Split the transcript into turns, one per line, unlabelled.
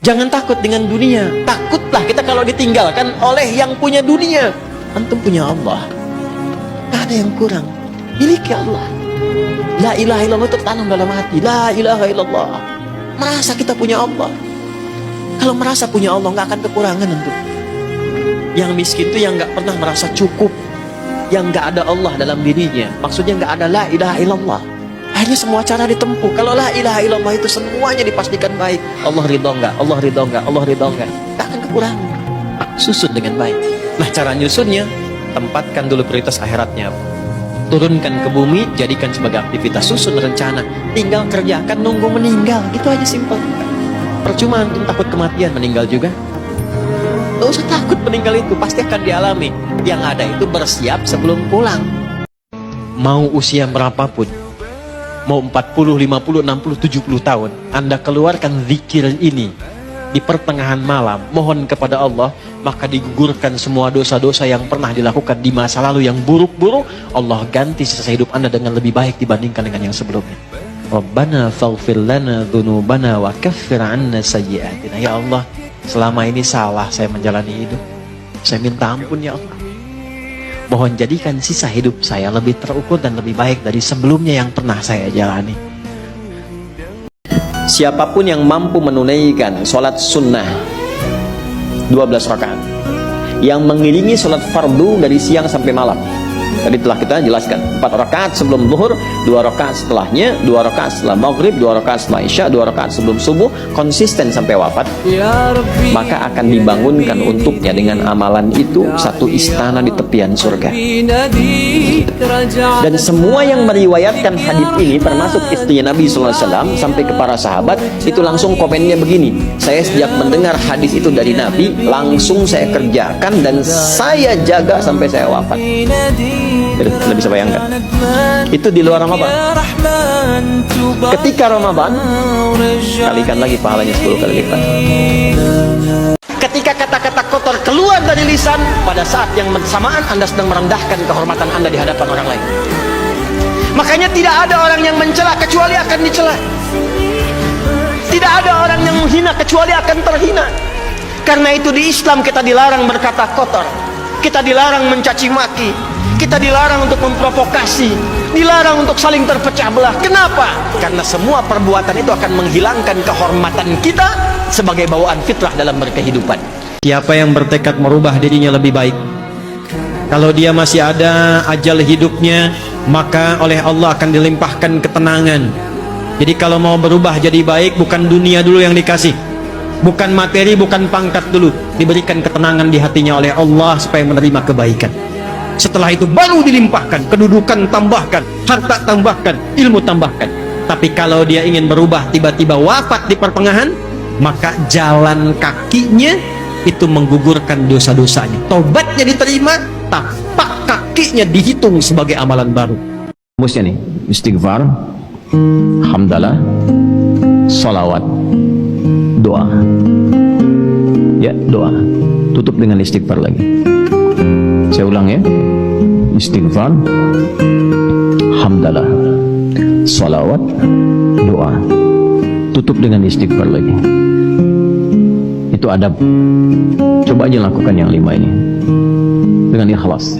Jangan takut dengan dunia. Takutlah kita kalau ditinggalkan oleh yang punya dunia. Antum punya Allah, gak ada yang kurang. Miliki Allah. La ilaha illallah tertanam dalam hati. La ilaha illallah. Merasa kita punya Allah. Kalau merasa punya Allah, gak akan kekurangan antum. Yang miskin itu yang gak pernah merasa cukup, yang gak ada Allah dalam dirinya. Maksudnya gak ada la ilaha illallah. Akhirnya semua cara ditempuh. Kalau la ilaha illallah itu semuanya dipastikan baik. Allah ridho enggak? Allah ridho enggak? Allah ridho enggak? Tak akan kekurangan. Susun dengan baik. Nah, cara nyusunnya, tempatkan dulu prioritas akhiratnya. Turunkan ke bumi, jadikan sebagai aktivitas. Susun rencana. Tinggal kerjakan, nunggu meninggal. Itu aja simpel. Percuma antum takut kematian, meninggal juga. Gak usah takut meninggal itu, pasti akan dialami. Yang ada itu bersiap sebelum pulang. Mau usia berapapun, mau 40, 50, 60, 70 tahun, Anda keluarkan zikir ini di pertengahan malam, mohon kepada Allah, maka digugurkan semua dosa-dosa yang pernah dilakukan di masa lalu yang buruk-buruk. Allah ganti sisa hidup Anda dengan lebih baik dibandingkan dengan yang sebelumnya. Rabbana faghfir lana dzunubana wa kaffir 'anna sayyi'atina. Ya Allah, selama ini salah saya menjalani hidup. Saya minta ampun ya Allah. Mohon jadikan sisa hidup saya lebih terukur dan lebih baik dari sebelumnya yang pernah saya jalani. Siapapun yang mampu menunaikan sholat sunnah 12 rakaat, yang mengiringi sholat fardu dari siang sampai malam. Tadi telah kita jelaskan, 4 rakaat sebelum zuhur, 2 rakaat setelahnya, 2 rakaat setelah maghrib, 2 rakaat setelah isya, 2 rakaat sebelum subuh, konsisten sampai wafat. Maka akan dibangunkan untuknya dengan amalan itu satu istana di tepian surga. Dan semua yang meriwayatkan hadis ini, termasuk istrinya Nabi SAW sampai ke para sahabat, itu langsung komennya begini: saya sejak mendengar hadis itu dari Nabi, langsung saya kerjakan dan saya jaga sampai saya wafat. Tidak bisa bayangkan. Itu di luar Ramadan. Ketika Ramadan, kalikan lagi pahalanya 10 kali lipat. Ketika kata-kata kotor keluar dari lisan, pada saat yang bersamaan Anda sedang merendahkan kehormatan Anda di hadapan orang lain. Makanya tidak ada orang yang mencela kecuali akan dicela. Tidak ada orang yang menghina kecuali akan terhina. Karena itu di Islam kita dilarang berkata kotor, kita dilarang mencaci maki, kita dilarang untuk memprovokasi, dilarang untuk saling terpecah belah. Kenapa? Karena semua perbuatan itu akan menghilangkan kehormatan kita sebagai bawaan fitrah dalam berkehidupan. Siapa yang bertekad merubah dirinya lebih baik, kalau dia masih ada ajal hidupnya, maka oleh Allah akan dilimpahkan ketenangan. Jadi kalau mau berubah jadi baik, bukan dunia dulu yang dikasih, bukan materi, bukan pangkat dulu, diberikan ketenangan di hatinya oleh Allah supaya menerima kebaikan. Setelah itu baru dilimpahkan, kedudukan tambahkan, harta tambahkan, ilmu tambahkan. Tapi kalau dia ingin berubah tiba-tiba wafat di pertengahan, maka jalan kakinya itu menggugurkan dosa-dosanya. Tobatnya diterima, tapak kakinya dihitung sebagai amalan baru. Rumusnya nih, istighfar, hamdalah, salawat, doa. Ya, doa. Tutup dengan istighfar lagi. Saya ulang ya. Istighfar, hamdalah, salawat, doa. Tutup dengan istighfar lagi. Itu adab. Coba aja lakukan yang 5 ini dengan ikhlas.